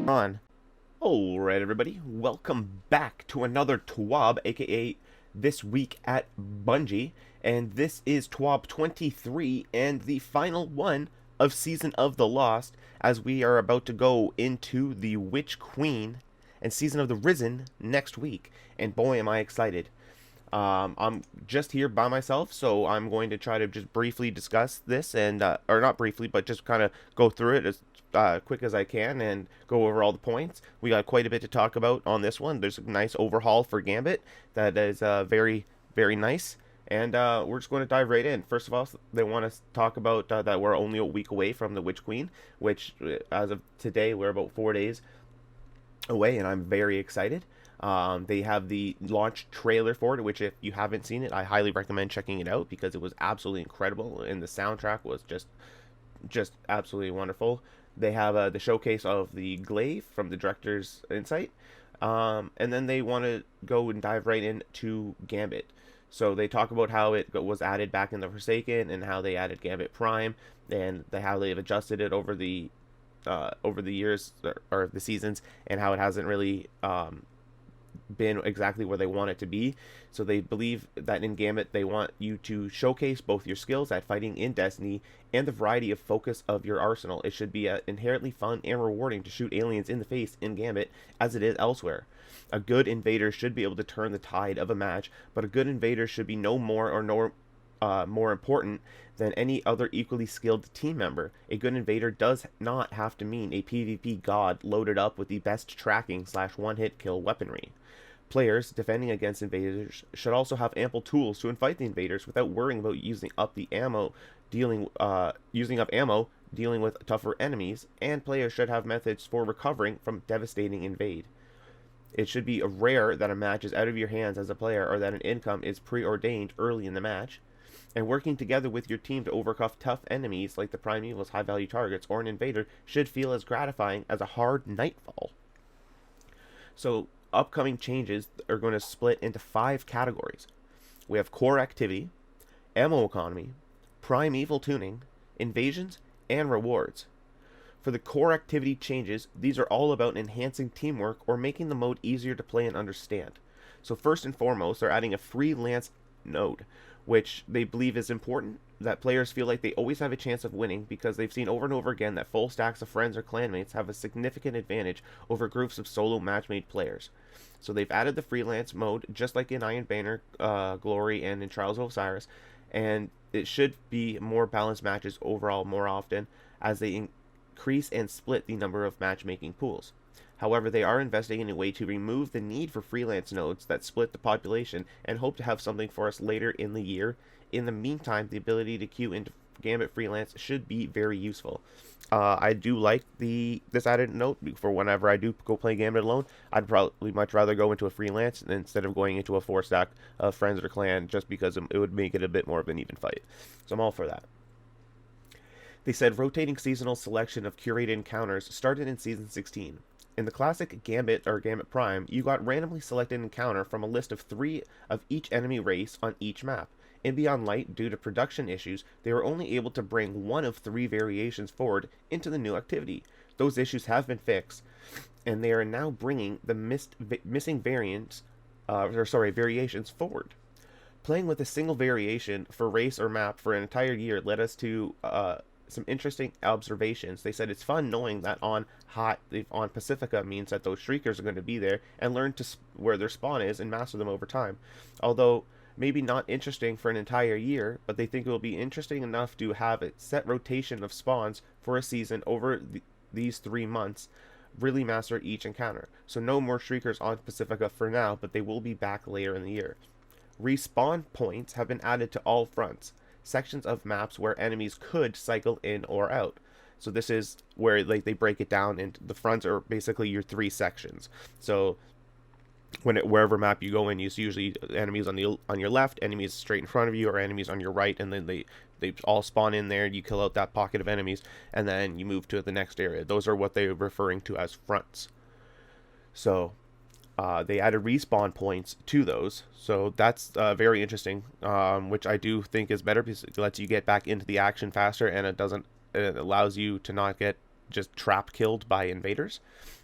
on? Alright everybody, welcome back to another Twab, aka This Week at Bungie, and this is Twab 23 and the final one of Season of the Lost, as we are about to go into the Witch Queen and Season of the Risen next week, and boy am I excited. I'm just here by myself, so I'm going to try to just briefly discuss this, and or not briefly, but just kind of go through it as quick as I can and go over all the points. We got quite a bit to talk about on this one. There's a nice overhaul for Gambit that is very, very nice, and we're just going to dive right in. First of all, they want us to talk about that we're only a week away from the Witch Queen, which as of today, we're about 4 days away, and I'm very excited. They have the launch trailer for it, which if you haven't seen it, I highly recommend checking it out because it was absolutely incredible, and the soundtrack was just absolutely wonderful. They have the showcase of the glaive from the director's insight, and then they want to go and dive right into Gambit. So they talk about how it was added back in the Forsaken and how they added Gambit Prime and how they've adjusted it over the years or the seasons, and how it hasn't really been exactly where they want it to be. So they believe that in Gambit they want you to showcase both your skills at fighting in Destiny and the variety of focus of your arsenal. It should be inherently fun and rewarding to shoot aliens in the face in Gambit as it is elsewhere. A good invader should be able to turn the tide of a match, but a good invader should be no more or more important than any other equally skilled team member. A good invader does not have to mean a PvP god loaded up with the best tracking / one-hit kill weaponry. Players defending against invaders should also have ample tools to fight the invaders without worrying about using up ammo dealing with tougher enemies, and players should have methods for recovering from devastating invade. It should be rare that a match is out of your hands as a player, or that an income is preordained early in the match. And working together with your team to overcome tough enemies like the Primeval's high-value targets or an invader should feel as gratifying as a hard nightfall. So upcoming changes are going to split into 5 categories. We have core activity, ammo economy, primeval tuning, invasions, and rewards. For the core activity changes, these are all about enhancing teamwork or making the mode easier to play and understand. So first and foremost, they're adding a freelance node, which they believe is important, that players feel like they always have a chance of winning because they've seen over and over again that full stacks of friends or clanmates have a significant advantage over groups of solo match-made players. So they've added the freelance mode just like in Iron Banner, Glory, and in Trials of Osiris, and it should be more balanced matches overall more often as they increase and split the number of matchmaking pools. However, they are investing in a way to remove the need for freelance nodes that split the population and hope to have something for us later in the year. In the meantime, the ability to queue into Gambit freelance should be very useful. I do like this added note for whenever I do go play Gambit alone. I'd probably much rather go into a freelance instead of going into a 4-stack of friends or clan, just because it would make it a bit more of an even fight. So I'm all for that. They said rotating seasonal selection of curated encounters started in Season 16. In the classic Gambit or Gambit Prime, you got randomly selected encounter from a list of 3 of each enemy race on each map. In Beyond Light, due to production issues, they were only able to bring 1 of 3 variations forward into the new activity. Those issues have been fixed, and they are now bringing the missing variations forward. Playing with a single variation for race or map for an entire year led us to some interesting observations. They said it's fun knowing that on Pacifica means that those Shriekers are going to be there, and learn where their spawn is and master them over time. Although maybe not interesting for an entire year, but they think it will be interesting enough to have a set rotation of spawns for a season over these 3 months, really master each encounter. So no more Shriekers on Pacifica for now, but they will be back later in the year. Respawn points have been added to all fronts, sections of maps where enemies could cycle in or out. So this is where they break it down into the fronts are basically your 3 sections. So wherever map you go in, you see usually enemies on your left, enemies straight in front of you, or enemies on your right, and then they all spawn in there. You kill out that pocket of enemies, and then you move to the next area. Those are what they're referring to as fronts. So they added respawn points to those, so that's very interesting, which I do think is better because it lets you get back into the action faster, and it allows you to not get just trap killed by invaders.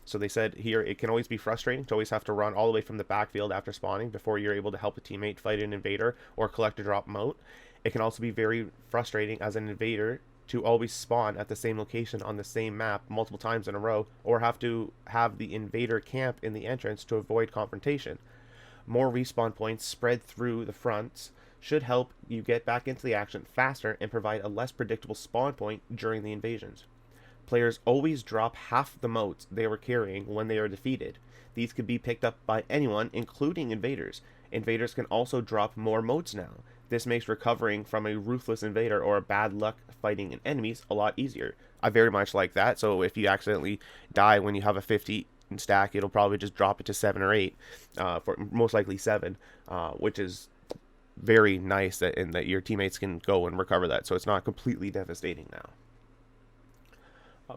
So they said here it can always be frustrating to always have to run all the way from the backfield after spawning before you're able to help a teammate fight an invader or collect a drop moat. It can also be very frustrating as an invader to always spawn at the same location on the same map multiple times in a row, or have to have the invader camp in the entrance to avoid confrontation. More respawn points spread through the fronts should help you get back into the action faster and provide a less predictable spawn point during the invasions. Players always drop half the moats they were carrying when they are defeated. These could be picked up by anyone, including invaders. Invaders can also drop more moats now. This makes recovering from a ruthless invader or a bad luck fighting enemies a lot easier. I very much like that. So if you accidentally die when you have a 50 stack, it'll probably just drop it to 7 or 8, for most likely 7, which is very nice that your teammates can go and recover that. So it's not completely devastating now.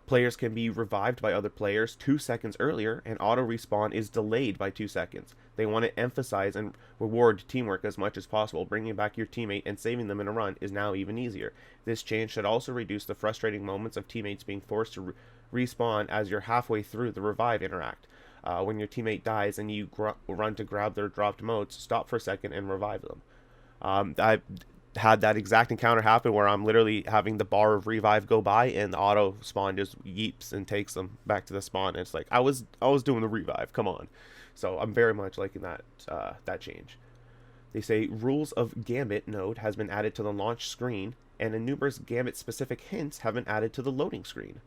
Players can be revived by other players 2 seconds earlier, and auto respawn is delayed by 2 seconds. They want to emphasize and reward teamwork as much as possible. Bringing back your teammate and saving them in a run is now even easier. This change should also reduce the frustrating moments of teammates being forced to respawn as you're halfway through the revive interact. When your teammate dies and you run to grab their dropped moats, stop for a second and revive them. I had that exact encounter happen where I'm literally having the bar of revive go by and the auto spawn just yeeps and takes them back to the spawn, and it's like I was doing the revive, come on. So I'm very much liking that change. They say rules of Gambit node has been added to the launch screen, and numerous Gambit specific hints have been added to the loading screen.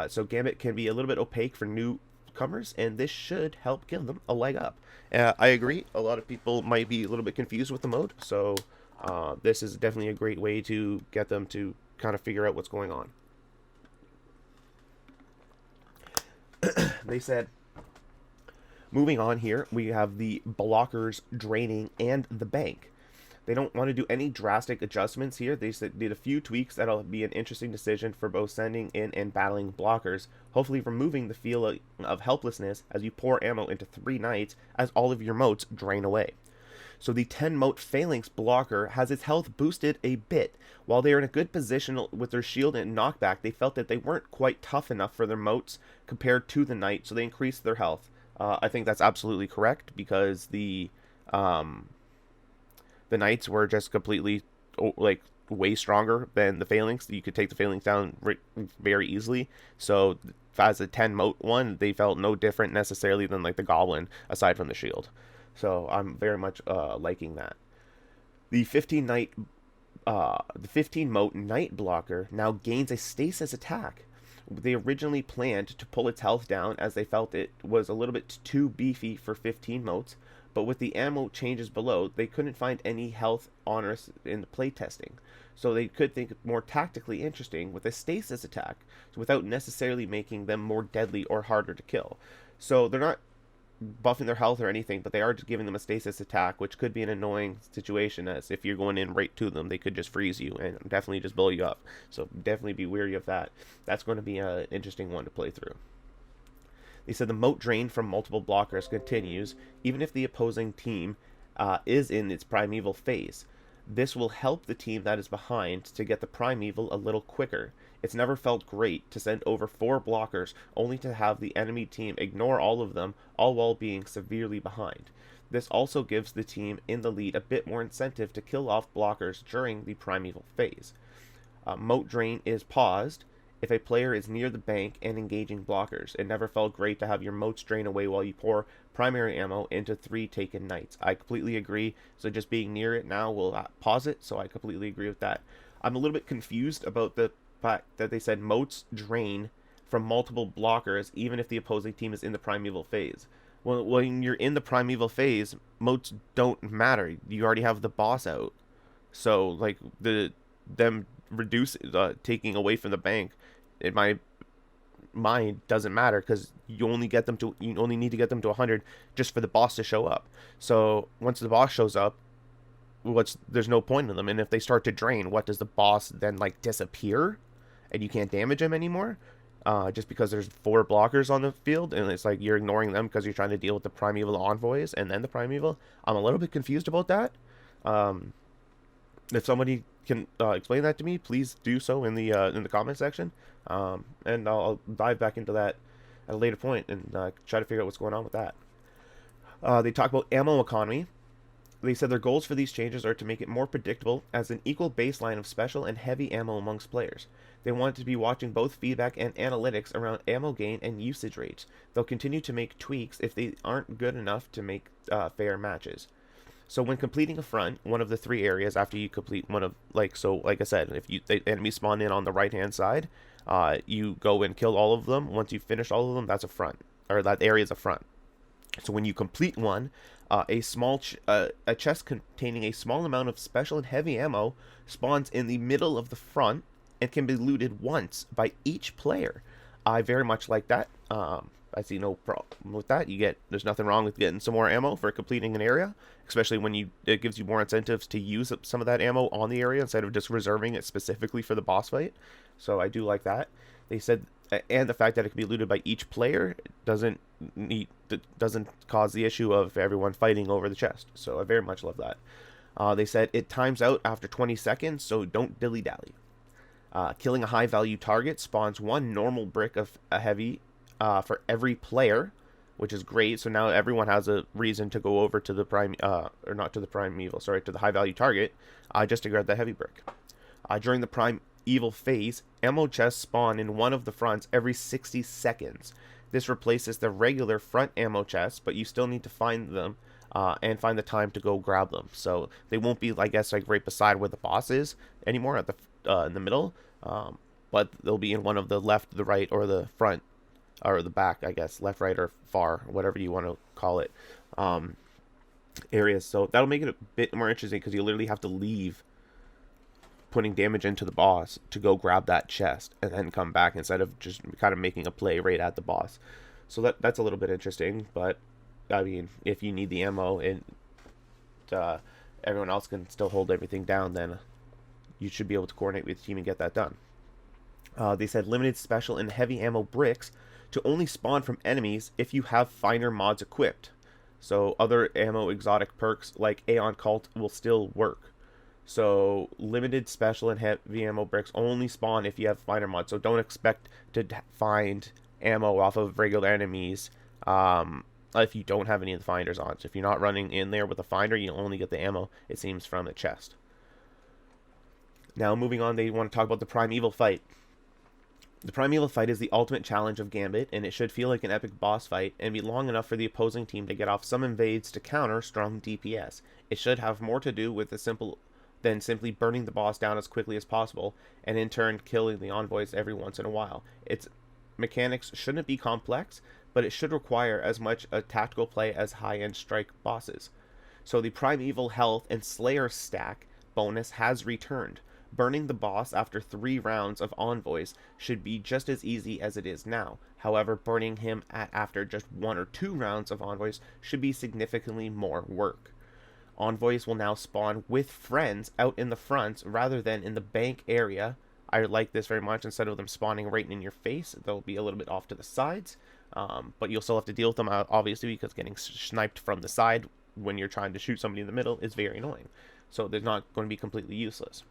So Gambit can be a little bit opaque for newcomers, and this should help give them a leg up. I agree, a lot of people might be a little bit confused with the mode, so this is definitely a great way to get them to kind of figure out what's going on. They said, moving on here, we have the blockers, draining, and the bank. They don't want to do any drastic adjustments here. They did a few tweaks that'll be an interesting decision for both sending in and battling blockers, hopefully removing the feel of helplessness as you pour ammo into 3 knights as all of your moats drain away. So the 10 moat phalanx blocker has its health boosted a bit. While they are in a good position with their shield and knockback, they felt that they weren't quite tough enough for their moats compared to the knight, so they increased their health. I think that's absolutely correct, because the knights were just completely like way stronger than the phalanx. You could take the phalanx down very easily. So as a 10 moat one, they felt no different necessarily than like the goblin aside from the shield. So I'm very much liking that. The 15 moat knight blocker now gains a stasis attack. They originally planned to pull its health down as they felt it was a little bit too beefy for 15 moats, but with the ammo changes below, they couldn't find any health honors in the playtesting. So they could think more tactically interesting with a stasis attack, without necessarily making them more deadly or harder to kill. So they're not buffing their health or anything, but they are just giving them a stasis attack, which could be an annoying situation, as if you're going in right to them, they could just freeze you and definitely just blow you up. So definitely be wary of that. That's going to be an interesting one to play through. They said the moat drain from multiple blockers continues even if the opposing team is in its primeval phase. This will help the team that is behind to get the primeval a little quicker. It's never felt great to send over 4 blockers only to have the enemy team ignore all of them, all while being severely behind. This also gives the team in the lead a bit more incentive to kill off blockers during the primeval phase. Moat drain is paused if a player is near the bank and engaging blockers. It never felt great to have your moats drain away while you pour primary ammo into 3 taken knights. I completely agree. So just being near it now will pause it, so I completely agree with that. I'm a little bit confused about the fact that they said moats drain from multiple blockers even if the opposing team is in the primeval phase. Well, when you're in the primeval phase, moats don't matter. You already have the boss out. So like them taking away from the bank, in my mind, doesn't matter, because you only need to get them to 100 just for the boss to show up. So once the boss shows up, there's no point in them. And if they start to drain, what does the boss then like disappear and you can't damage him anymore? Just because there's 4 blockers on the field and it's like you're ignoring them because you're trying to deal with the primeval envoys and then the primeval. I'm a little bit confused about that. If somebody can explain that to me, please do so in the comment section, and I'll dive back into that at a later point and try to figure out what's going on with that. They talk about ammo economy. They said their goals for these changes are to make it more predictable as an equal baseline of special and heavy ammo amongst players. They want to be watching both feedback and analytics around ammo gain and usage rates. They'll continue to make tweaks if they aren't good enough to make fair matches. So when completing a front, one of the 3 areas after you complete one of, like I said, if the enemy spawn in on the right hand side, you go and kill all of them. Once you finish all of them, that's a front, or that area is a front. So when you complete one, a chest containing a small amount of special and heavy ammo spawns in the middle of the front and can be looted once by each player. I very much like that. I see no problem with that. There's nothing wrong with getting some more ammo for completing an area, especially when it gives you more incentives to use some of that ammo on the area instead of just reserving it specifically for the boss fight. So I do like that. They said, and the fact that it can be looted by each player doesn't cause the issue of everyone fighting over the chest. So I very much love that. They said it times out after 20 seconds, so don't dilly-dally. Killing a high-value target spawns 1 normal brick of a heavy for every player, which is great. So now everyone has a reason to go over to the to the high-value target, just to grab the heavy brick. During the Primeval phase, ammo chests spawn in one of the fronts every 60 seconds. This replaces the regular front ammo chests, but you still need to find them and find the time to go grab them. So they won't be, I guess, like right beside where the boss is anymore at the in the middle, but they'll be in one of the left, the right, or the front, or the back, I guess, left, right, or far, whatever you want to call it, areas. So that'll make it a bit more interesting because you literally have to leave putting damage into the boss to go grab that chest and then come back instead of just kind of making a play right at the boss. So that's a little bit interesting, but I mean, if you need the ammo and everyone else can still hold everything down, then you should be able to coordinate with the team and get that done. They said limited special and heavy ammo bricks to only spawn from enemies if you have finer mods equipped. So other ammo exotic perks like Aeon Cult will still work. So limited special and heavy ammo bricks only spawn if you have finer mods. So don't expect to find ammo off of regular enemies if you don't have any of the finders on. So if you're not running in there with a finder, you only get the ammo, it seems, from the chest. Now moving on, they want to talk about the Primeval fight. The Primeval fight is the ultimate challenge of Gambit, and it should feel like an epic boss fight and be long enough for the opposing team to get off some invades to counter strong DPS. It should have more to do with than simply burning the boss down as quickly as possible, and in turn killing the envoys every once in a while. Its mechanics shouldn't be complex, but it should require as much a tactical play as high-end strike bosses. So the Primeval Health and Slayer stack bonus has returned. Burning the boss after 3 rounds of envoys should be just as easy as it is now. However, burning him after just 1 or 2 rounds of envoys should be significantly more work. Envoys will now spawn with friends out in the fronts rather than in the bank area. I like this very much. Instead of them spawning right in your face, they'll be a little bit off to the sides. But you'll still have to deal with them, obviously, because getting sniped from the side when you're trying to shoot somebody in the middle is very annoying. So they're not going to be completely useless.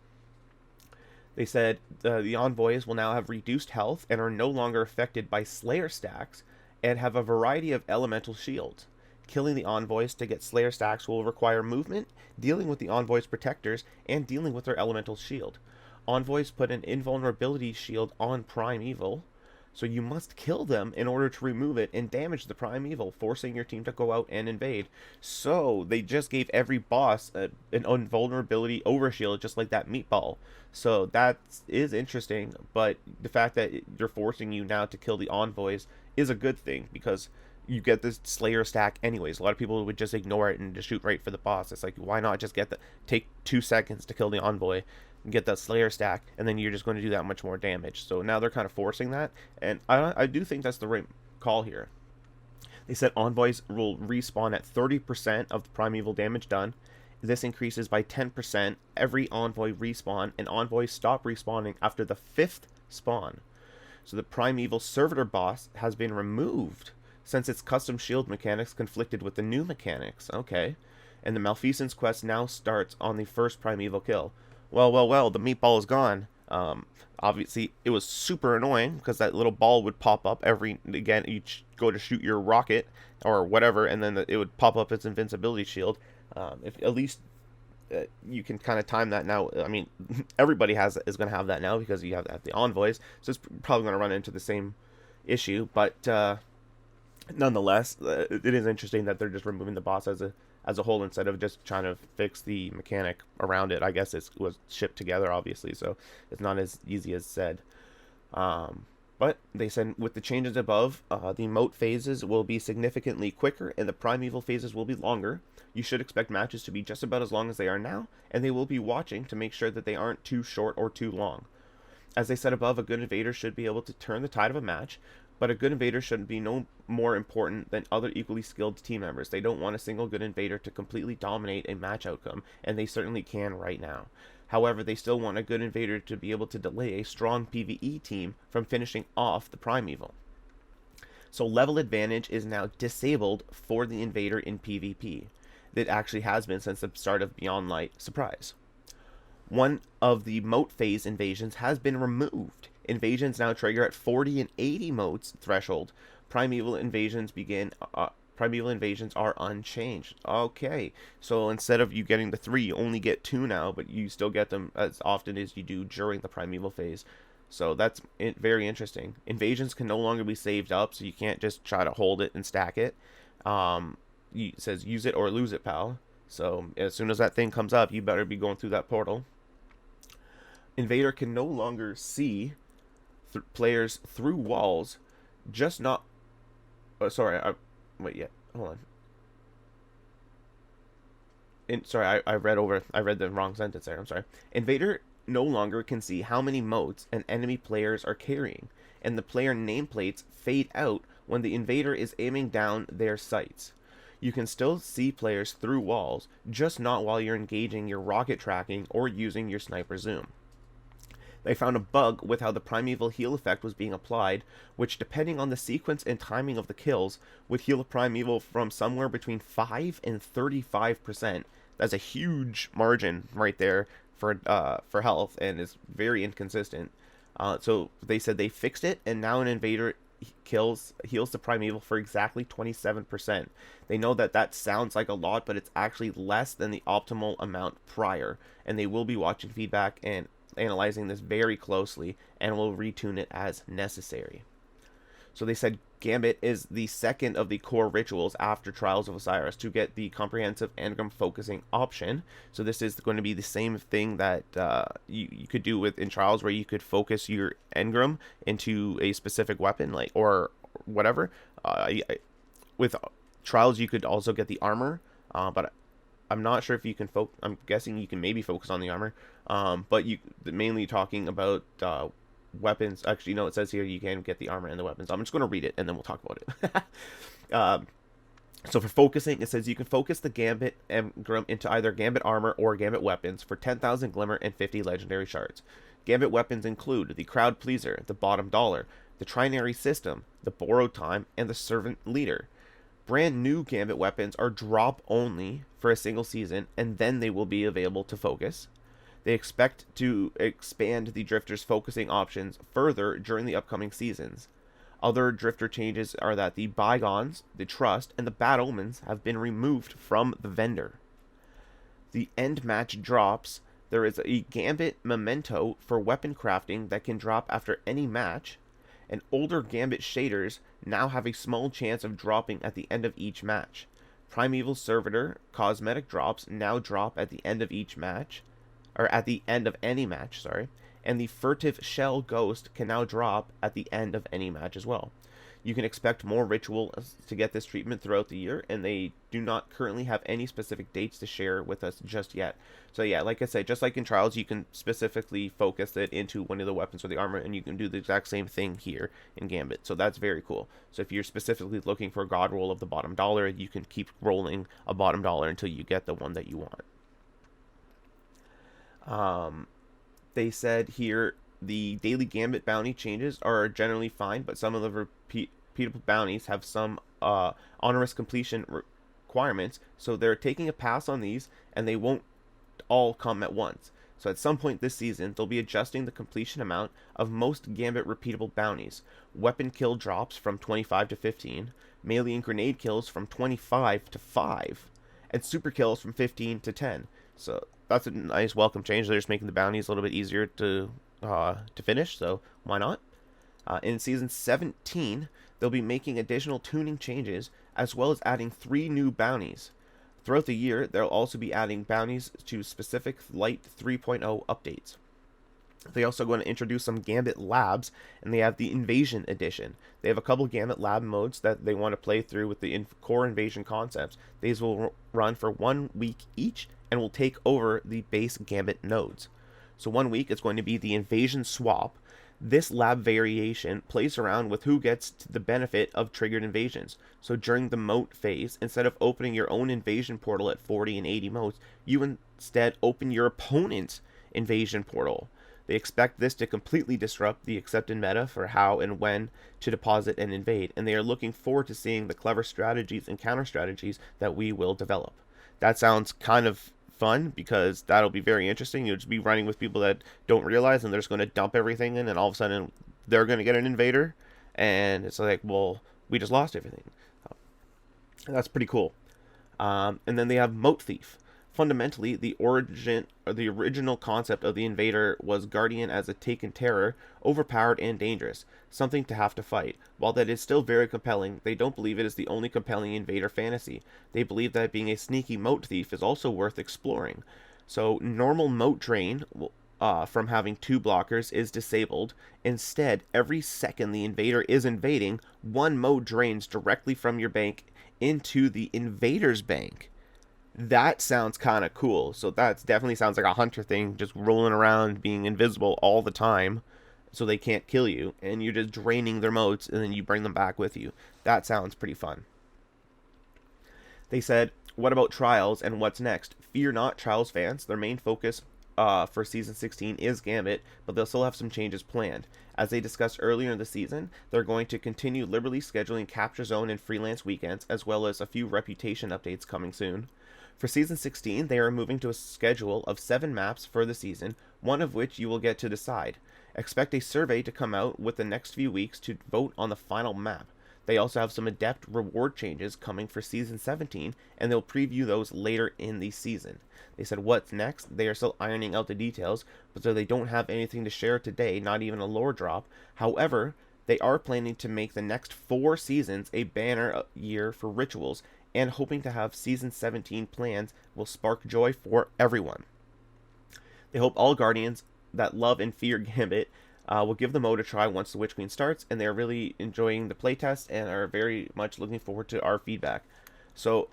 They said the envoys will now have reduced health and are no longer affected by Slayer stacks and have a variety of elemental shields. Killing the envoys to get Slayer stacks will require movement, dealing with the envoys' protectors, and dealing with their elemental shield. Envoys put an invulnerability shield on Primeval, so you must kill them in order to remove it and damage the Primeval, forcing your team to go out and invade. So they just gave every boss an invulnerability overshield, just like that meatball. So that is interesting, but the fact that they're forcing you now to kill the envoys is a good thing, because you get this Slayer stack anyways. A lot of people would just ignore it and just shoot right for the boss. It's like, why not just take 2 seconds to kill the envoy and get that Slayer stack, and then you're just going to do that much more damage. So now they're kind of forcing that, and I do think that's the right call here. They said envoys will respawn at 30% of the Primeval damage done. This increases by 10% every envoy respawn, and envoys stop respawning after the 5th spawn. So the Primeval Servitor boss has been removed since its custom shield mechanics conflicted with the new mechanics. Okay. And the Malfeasance Quest now starts on the first Primeval kill. Well, the meatball is gone. Obviously, it was super annoying because that little ball would pop up again, you go to shoot your rocket or whatever, and then it would pop up its invincibility shield. If at least you can kind of time that now. I mean, everybody is going to have that now because you have the envoys, so it's probably going to run into the same issue. But nonetheless, it is interesting that they're just removing the boss as a whole instead of just trying to fix the mechanic around it. I guess it was shipped together, obviously, so it's not as easy as said. But they said with the changes above, the moat phases will be significantly quicker and the primeval phases will be longer. You should expect matches to be just about as long as they are now, and they will be watching to make sure that they aren't too short or too long. As they said above, a good invader should be able to turn the tide of a match, but a good invader should be no more important than other equally skilled team members. They don't want a single good invader to completely dominate a match outcome, and they certainly can right now. However, they still want a good invader to be able to delay a strong PvE team from finishing off the primeval. So level advantage is now disabled for the invader in PvP. That actually has been since the start of Beyond Light. Surprise. One of the moat phase invasions has been removed. Invasions now trigger at 40 and 80 moats threshold. Primeval invasions are unchanged. Okay, so instead of you getting the 3, you only get 2 now, but you still get them as often as you do during the primeval phase. So that's very interesting. Invasions can no longer be saved up, so you can't just try to hold it and stack it. It says use it or lose it, pal. So as soon as that thing comes up, you better be going through that portal. Invader can no longer see players through walls, just not. Oh, sorry, wait, yeah, hold on. I read the wrong sentence there. I'm sorry. Invader no longer can see how many moats an enemy players are carrying, and the player nameplates fade out when the invader is aiming down their sights. You can still see players through walls, just not while you're engaging your rocket tracking or using your sniper zoom. They found a bug with how the primeval heal effect was being applied, which, depending on the sequence and timing of the kills, would heal a primeval from somewhere between 5 and 35%. That's a huge margin right there for health, and is very inconsistent. So they said they fixed it, and now an invader heals the primeval for exactly 27%. They know that sounds like a lot, but it's actually less than the optimal amount prior, and they will be watching feedback and analyzing this very closely and will retune it as necessary. So they said Gambit is the second of the core rituals after Trials of Osiris to get the comprehensive engram focusing option. So this is going to be the same thing that you could do in Trials, where you could focus your engram into a specific weapon, like or whatever. With Trials, you could also get the armor, but I'm not sure if you can focus. I'm guessing you can maybe focus on the armor, but you mainly talking about weapons. Actually, no, it says here you can get the armor and the weapons. I'm just going to read it and then we'll talk about it. So for focusing, it says you can focus the Gambit engram into either Gambit armor or Gambit weapons for 10,000 glimmer and 50 legendary shards. Gambit weapons include the Crowd Pleaser, the Bottom Dollar, the Trinary System, the Borrowed Time, and the Servant Leader. Brand new Gambit weapons are drop only for a single season, and then they will be available to focus. They expect to expand the Drifter's focusing options further during the upcoming seasons. Other Drifter changes are that the Bygones, the Trust, and the Bad Omens have been removed from the vendor. The end match drops. There is a Gambit Memento for weapon crafting that can drop after any match, and older Gambit shaders now have a small chance of dropping at the end of each match. Primeval Servitor cosmetic drops now drop at the end of each match, or at the end of any match, sorry, and the Furtive Shell Ghost can now drop at the end of any match as well. You can expect more rituals to get this treatment throughout the year, and they do not currently have any specific dates to share with us just yet. So yeah, like I said, just like in Trials, you can specifically focus it into one of the weapons or the armor, and you can do the exact same thing here in Gambit. So that's very cool. So if you're specifically looking for a god roll of the Bottom Dollar, you can keep rolling a Bottom Dollar until you get the one that you want. They said here the daily Gambit bounty changes are generally fine, but some of the repeatable bounties have some onerous completion requirements, so they're taking a pass on these, and they won't all come at once. So at some point this season, they'll be adjusting the completion amount of most Gambit repeatable bounties. Weapon kill drops from 25 to 15, melee and grenade kills from 25 to 5, and super kills from 15 to 10. So that's a nice welcome change. They're just making the bounties a little bit easier to finish, so why not? In Season 17, they'll be making additional tuning changes, as well as adding 3 new bounties. Throughout the year, they'll also be adding bounties to specific Light 3.0 updates. They're also going to introduce some Gambit Labs, and they have the Invasion Edition. They have a couple Gambit Lab modes that they want to play through with the core invasion concepts. These will run for 1 week each, and will take over the base Gambit nodes. So 1 week is going to be the Invasion Swap. This lab variation plays around with who gets the benefit of triggered invasions. So during the moat phase, instead of opening your own invasion portal at 40 and 80 moats, you instead open your opponent's invasion portal. They expect this to completely disrupt the accepted meta for how and when to deposit and invade, and they are looking forward to seeing the clever strategies and counter strategies that we will develop. That sounds kind of fun, because that'll be very interesting. You'll just be running with people that don't realize, and they're just going to dump everything in, and all of a sudden they're going to get an invader, and it's like, well, we just lost everything. That's pretty cool. And then they have Moat Thief. Fundamentally, the original concept of the invader was guardian as a taken terror, overpowered and dangerous, something to have to fight. While that is still very compelling, they don't believe it is the only compelling invader fantasy. They believe that being a sneaky moat thief is also worth exploring. So normal moat drain from having 2 blockers is disabled. Instead, every second the invader is invading, 1 moat drains directly from your bank into the invader's bank. That sounds kind of cool. So that definitely sounds like a hunter thing, just rolling around being invisible all the time so they can't kill you, and you're just draining their moats, and then you bring them back with you. That sounds pretty fun. They said, what about Trials and what's next? Fear not, Trials fans. Their main focus for Season 16 is Gambit, but they'll still have some changes planned. As they discussed earlier in the season, they're going to continue liberally scheduling Capture Zone and freelance weekends, as well as a few reputation updates coming soon. For Season 16, they are moving to a schedule of 7 maps for the season, one of which you will get to decide. Expect a survey to come out with the next few weeks to vote on the final map. They also have some adept reward changes coming for Season 17, and they'll preview those later in the season. They said what's next, they are still ironing out the details, but so they don't have anything to share today, not even a lore drop. However, they are planning to make the next 4 seasons a banner year for rituals, and hoping to have Season 17 plans will spark joy for everyone. They hope all Guardians that love and fear Gambit will give the mode a try once the Witch Queen starts, and they're really enjoying the playtest and are very much looking forward to our feedback. So,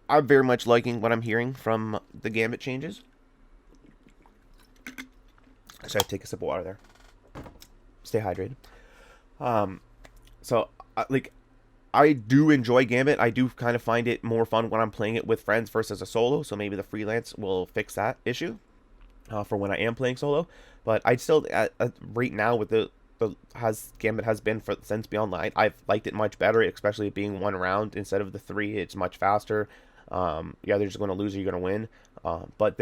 I'm very much liking what I'm hearing from the Gambit changes. Sorry, take a sip of water there. Stay hydrated. I do enjoy Gambit. I do kind of find it more fun when I'm playing it with friends versus a solo, so maybe the freelance will fix that issue for when I am playing solo. But I'd still, right now, with Gambit has been since Beyond Light, I've liked it much better, especially it being 1 round instead of the 3. It's much faster. Yeah, they're just going to lose or you're going to win. But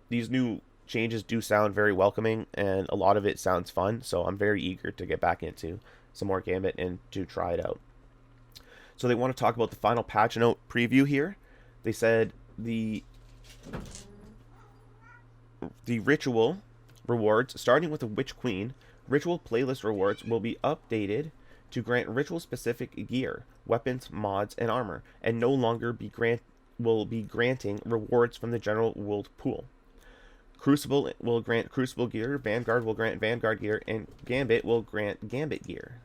these new changes do sound very welcoming, and a lot of it sounds fun, so I'm very eager to get back into some more Gambit and to try it out. So they want to talk about the final patch note preview here. They said the ritual rewards, starting with the Witch Queen, ritual playlist rewards will be updated to grant ritual-specific gear, weapons, mods, and armor, and no longer will be granting rewards from the general world pool. Crucible will grant Crucible gear, Vanguard will grant Vanguard gear, and Gambit will grant Gambit gear.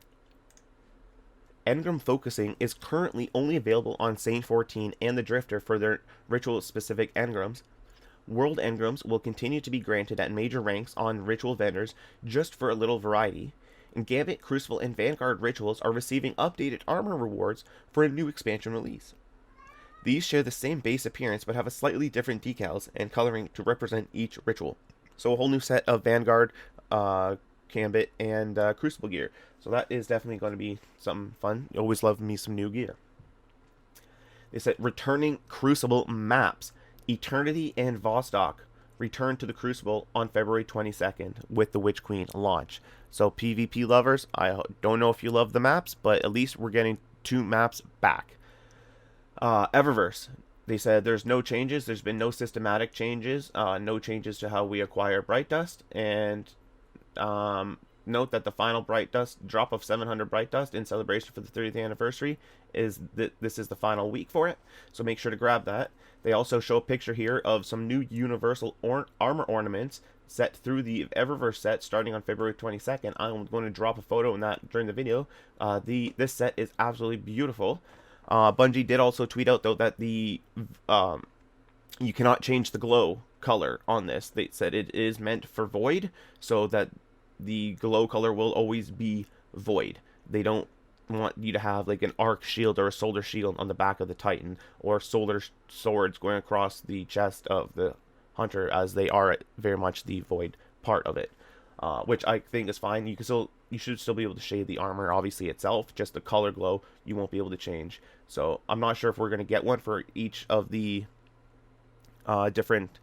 Engram focusing is currently only available on Saint 14 and the Drifter for their ritual-specific engrams. World engrams will continue to be granted at major ranks on ritual vendors just for a little variety. And Gambit, Crucible, and Vanguard rituals are receiving updated armor rewards for a new expansion release. These share the same base appearance but have a slightly different decals and coloring to represent each ritual. So a whole new set of Vanguard, Gambit, and Crucible gear. So that is definitely going to be something fun. You always love me some new gear. They said returning Crucible maps. Eternity and Vostok return to the Crucible on February 22nd with the Witch Queen launch. So PvP lovers, I don't know if you love the maps, but at least we're getting 2 maps back. Eververse, they said there's no changes. There's been no systematic changes, no changes to how we acquire Bright Dust, and note that the final Bright Dust drop of 700 Bright Dust in celebration for the 30th anniversary is this is the final week for it, so make sure to grab that. They also show a picture here of some new universal armor ornaments set through the Eververse set starting on February 22nd. I'm going to drop a photo in that during the video. This set is absolutely beautiful. Bungie did also tweet out though that you cannot change the glow color on this. They said it is meant for void, so that the glow color will always be void. They don't want you to have like an arc shield or a solar shield on the back of the Titan, or solar swords going across the chest of the hunter, as they are very much the void part of it, which I think is fine. You should still be able to shade the armor obviously itself, just the color glow you won't be able to change. So I'm not sure if we're going to get one for each of the different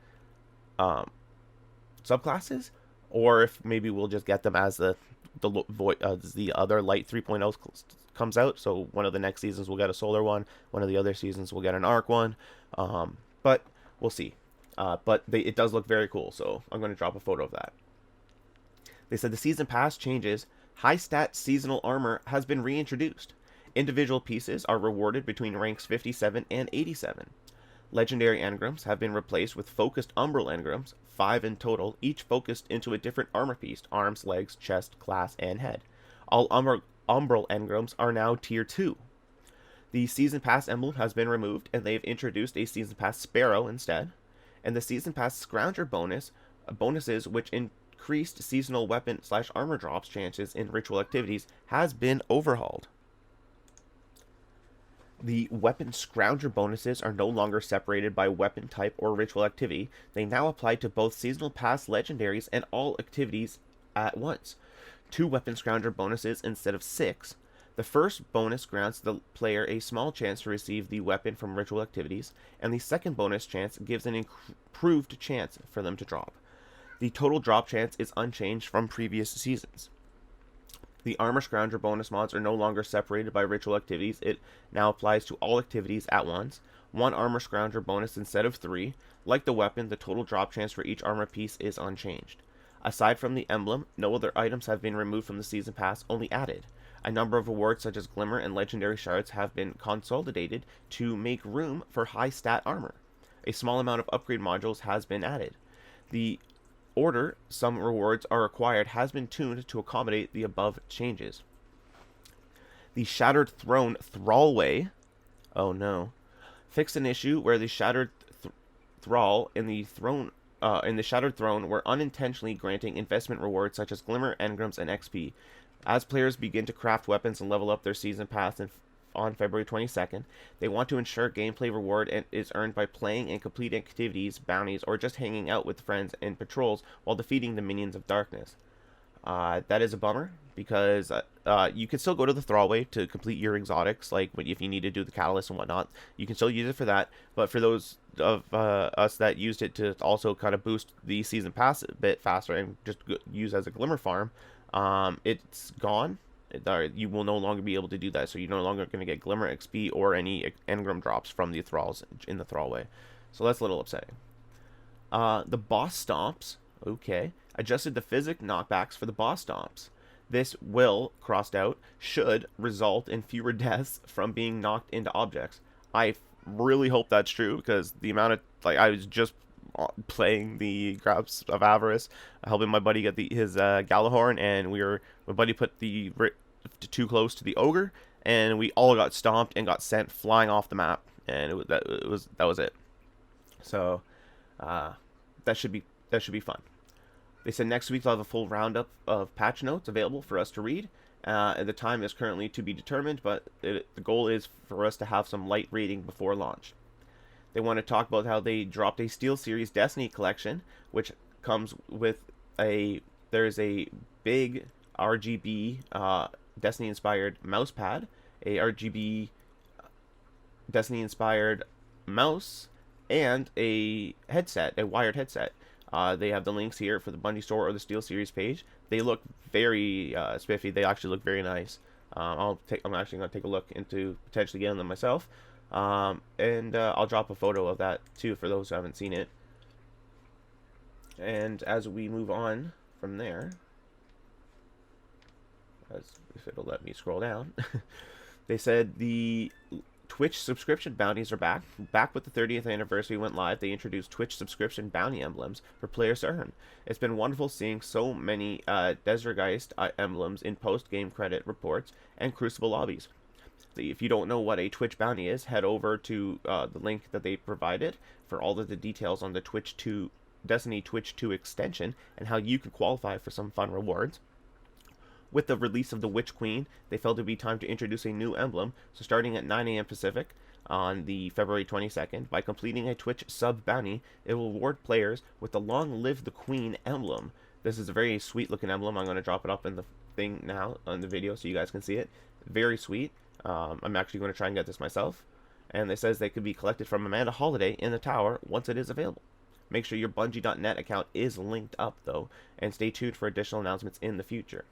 subclasses, or if maybe we'll just get them as the other Light 3.0 comes out. So one of the next seasons we'll get a solar one, one of the other seasons we'll get an arc one, but we'll see. But it does look very cool, so I'm going to drop a photo of that. They said the season pass changes. High stat seasonal armor has been reintroduced. Individual pieces are rewarded between ranks 57 and 87. Legendary engrams have been replaced with focused umbral engrams, 5 in total, each focused into a different armor piece: arms, legs, chest, class, and head. All umbral engrams are now tier 2. The season pass emblem has been removed, and they've introduced a season pass sparrow instead. And the season pass scrounger bonuses, which increased seasonal weapon/armor drops chances in ritual activities, has been overhauled. The weapon scrounger bonuses are no longer separated by weapon type or ritual activity. They now apply to both seasonal pass legendaries and all activities at once. 2 weapon scrounger bonuses instead of 6. The first bonus grants the player a small chance to receive the weapon from ritual activities, and the second bonus chance gives an improved chance for them to drop. The total drop chance is unchanged from previous seasons. The armor scrounger bonus mods are no longer separated by ritual activities. It now applies to all activities at once. 1 armor scrounger bonus instead of 3. Like the weapon, the total drop chance for each armor piece is unchanged. Aside from the emblem, no other items have been removed from the season pass, only added. A number of awards such as Glimmer and Legendary Shards have been consolidated to make room for high stat armor. A small amount of upgrade modules has been added. The order some rewards are acquired has been tuned to accommodate the above changes. The Shattered Throne Thrallway, oh no, fixed an issue where the Shattered Thrall in the Shattered Throne were unintentionally granting investment rewards such as Glimmer, Engrams, and XP. As players begin to craft weapons and level up their season pass on February 22nd, they want to ensure gameplay reward is earned by playing and completing activities, bounties, or just hanging out with friends and patrols while defeating the minions of darkness. That is a bummer, because you can still go to the Thrallway to complete your exotics, like if you need to do the catalyst and whatnot. You can still use it for that, but for those of us that used it to also kind of boost the season pass a bit faster and just use as a Glimmer farm, it's gone. You will no longer be able to do that, so you're no longer going to get Glimmer XP or any engram drops from the thralls in the Thrallway. So that's a little upsetting. The boss stomps, okay, adjusted the physic knockbacks for the boss stomps. This will, crossed out, should result in fewer deaths from being knocked into objects. I really hope that's true, because the amount of, I was just playing the Grabs of Avarice, helping my buddy get his Galahorn, and my buddy put the too close to the ogre, and we all got stomped and got sent flying off the map, and that was it. So that should be fun. They said next week they'll have a full roundup of patch notes available for us to read. The time is currently to be determined, but the goal is for us to have some light reading before launch. They want to talk about how they dropped a SteelSeries Destiny collection, which comes with there's a big RGB Destiny-inspired mouse pad, a RGB Destiny-inspired mouse, and a headset, a wired headset. They have the links here for the Bungie store or the Steel Series page. They look very spiffy. They actually look very nice. I'm actually going to take a look into potentially getting them myself. And I'll drop a photo of that too for those who haven't seen it. And as we move on from there, if it'll let me scroll down, they said the Twitch subscription bounties are back. Back with the 30th anniversary went live, they introduced Twitch subscription bounty emblems for players to earn. It's been wonderful seeing so many Desertgeist emblems in post-game credit reports and Crucible lobbies. If you don't know what a Twitch bounty is, head over to the link that they provided for all of the details on the Destiny Twitch 2 extension and how you can qualify for some fun rewards. With the release of the Witch Queen, they felt it would be time to introduce a new emblem. So starting at 9 a.m. Pacific on the February 22nd, by completing a Twitch sub bounty, it will reward players with the Long Live the Queen emblem. This is a very sweet looking emblem. I'm going to drop it up in the thing now on the video so you guys can see it. Very sweet. I'm actually going to try and get this myself. And it says they could be collected from Amanda Holiday in the tower once it is available. Make sure your Bungie.net account is linked up though, and stay tuned for additional announcements in the future.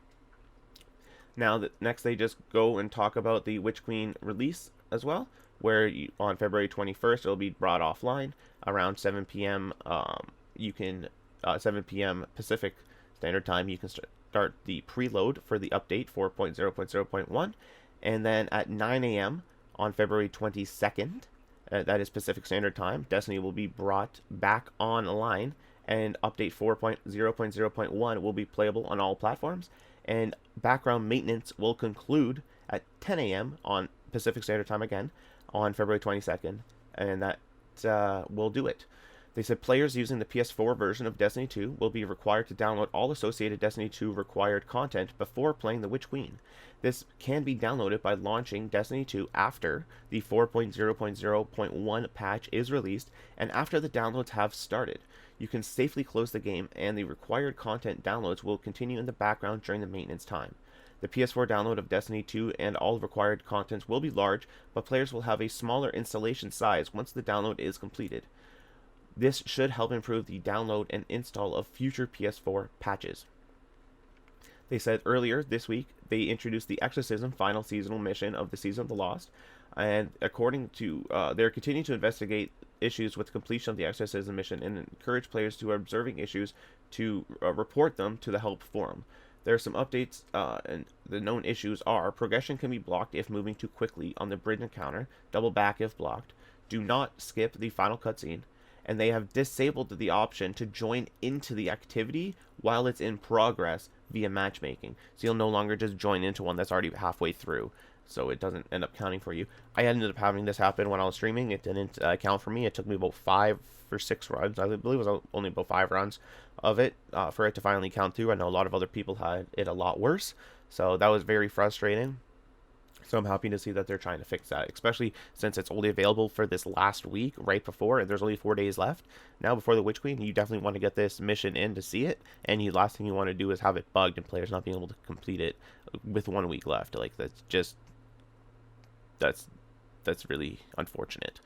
Now, next they just go and talk about the Witch Queen release as well, where on February 21st it'll be brought offline around 7 p.m. 7 p.m. Pacific Standard Time. You can start the preload for the update 4.0.0.1, and then at 9 a.m. on February 22nd, that is Pacific Standard Time, Destiny will be brought back online, and update 4.0.0.1 will be playable on all platforms, and background maintenance will conclude at 10 a.m. on Pacific Standard Time again on February 22nd, and that will do it. They said players using the PS4 version of Destiny 2 will be required to download all associated Destiny 2 required content before playing the Witch Queen. This can be downloaded by launching Destiny 2 after the 4.0.0.1 patch is released and after the downloads have started. You can safely close the game, and the required content downloads will continue in the background during the maintenance time. The PS4 download of Destiny 2 and all required contents will be large, but players will have a smaller installation size once the download is completed. This should help improve the download and install of future PS4 patches. They said earlier this week they introduced the Exorcism final seasonal mission of the Season of the Lost, and according to they're continuing to investigate issues with completion of the Exorcism mission and encourage players who are observing issues to report them to the help forum. There are some updates, and the known issues are: progression can be blocked if moving too quickly on the bridge encounter, double back if blocked, do not skip the final cutscene, and they have disabled the option to join into the activity while it's in progress via matchmaking. So you'll no longer just join into one that's already halfway through, so it doesn't end up counting for you. I ended up having this happen when I was streaming. It didn't count for me. It took me about 5 or 6 runs. I believe it was only about 5 runs of it for it to finally count through. I know a lot of other people had it a lot worse, so that was very frustrating. So I'm happy to see that they're trying to fix that, especially since it's only available for this last week, right before, and there's only 4 days left. Now, before the Witch Queen, you definitely want to get this mission in to see it, and the last thing you want to do is have it bugged and players not being able to complete it with 1 week left. Like, that's really unfortunate.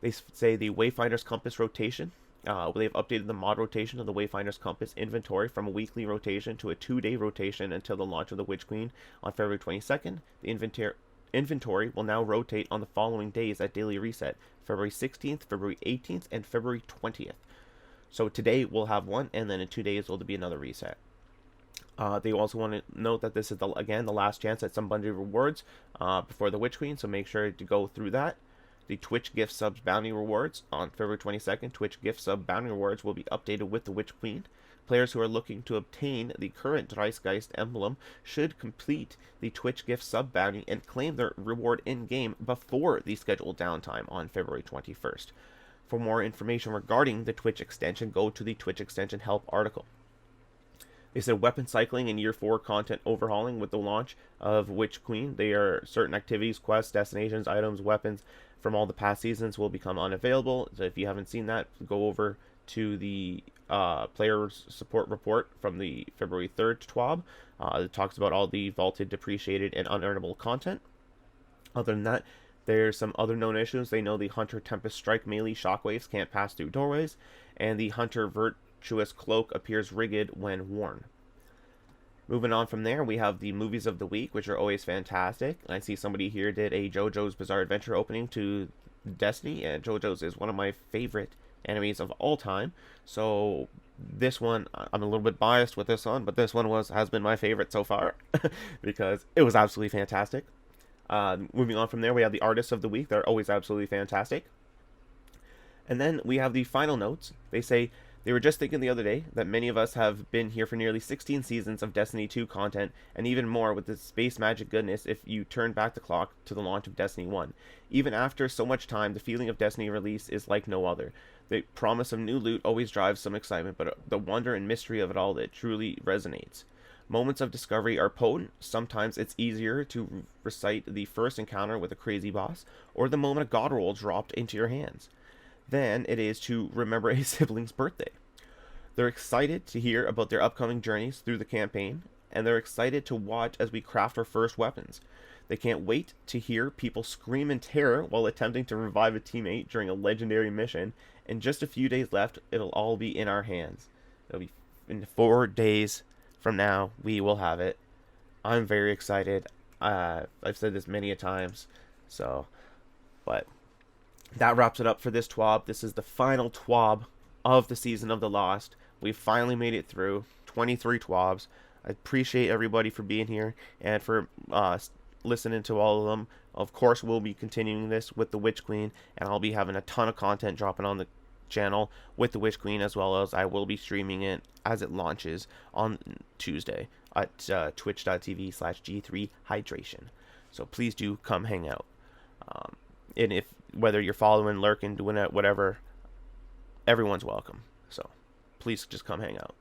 They say the Wayfinder's Compass rotation. They've updated the mod rotation of the Wayfinder's Compass inventory from a weekly rotation to a 2-day rotation until the launch of the Witch Queen on February 22nd. The inventory will now rotate on the following days at daily reset: February 16th, February 18th, and February 20th. So today we'll have one, and then in 2 days there'll be another reset. They also want to note that this is, again, the last chance at some Bungie rewards before the Witch Queen, so make sure to go through that. The Twitch gift subs bounty rewards on February 22nd. Twitch gift sub bounty rewards will be updated with the Witch Queen. Players who are looking to obtain the current Dreisgeist emblem should complete the Twitch gift sub bounty and claim their reward in-game before the scheduled downtime on February 21st. For more information regarding the Twitch extension, go to the Twitch extension help article. They said weapon cycling and Year 4 content overhauling with the launch of Witch Queen. There are certain activities, quests, destinations, items, weapons from all the past seasons will become unavailable. So if you haven't seen that, go over to the players support report from the February 3rd Twab. It talks about all the vaulted, depreciated, and unearnable content. Other than that, There's some other known issues. They know the Hunter Tempest Strike melee shockwaves can't pass through doorways, and the Hunter Virtuous Cloak appears rigged when worn. Moving on from there, we have the movies of the week, which are always fantastic. I see somebody here did a JoJo's Bizarre Adventure opening to Destiny, and JoJo's is one of my favorite animes of all time. So this one, I'm a little bit biased with this one, but this one has been my favorite so far because it was absolutely fantastic. Moving on from there, we have the artists of the week. They're always absolutely fantastic. And then we have the final notes. They say, they were just thinking the other day that many of us have been here for nearly 16 seasons of Destiny 2 content, and even more with the space magic goodness if you turn back the clock to the launch of Destiny 1. Even after so much time, the feeling of Destiny release is like no other. The promise of new loot always drives some excitement, but the wonder and mystery of it all that truly resonates. Moments of discovery are potent. Sometimes it's easier to recite the first encounter with a crazy boss, or the moment a god roll dropped into your hands, than it is to remember a sibling's birthday. They're excited to hear about their upcoming journeys through the campaign, and they're excited to watch as we craft our first weapons. They can't wait to hear people scream in terror while attempting to revive a teammate during a legendary mission. In just a few days left, it'll all be in our hands. It'll be in 4 days from now, we will have it. I'm very excited. I've said this many a times, but that wraps it up for this TWAB. This is the final TWAB of the Season of the Lost. We finally made it through 23 TWABs. I appreciate everybody for being here and for listening to all of them. Of course, we'll be continuing this with the Witch Queen, and I'll be having a ton of content dropping on the channel with the Witch Queen, as well as I will be streaming it as it launches on Tuesday at twitch.tv/G3 Hydration. So please do come hang out. And if whether you're following, lurking, doing it, whatever, everyone's welcome. So please just come hang out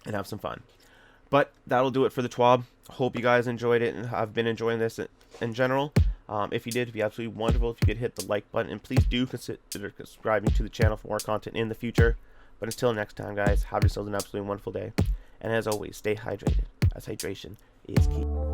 and have some fun. But that'll do it for the TWAB. Hope you guys enjoyed it and have been enjoying this in general. If you did, it'd be absolutely wonderful if you could hit the like button, and please do consider subscribing to the channel for more content in the future. But until next time, guys, have yourselves an absolutely wonderful day. And as always, stay hydrated, as hydration is key.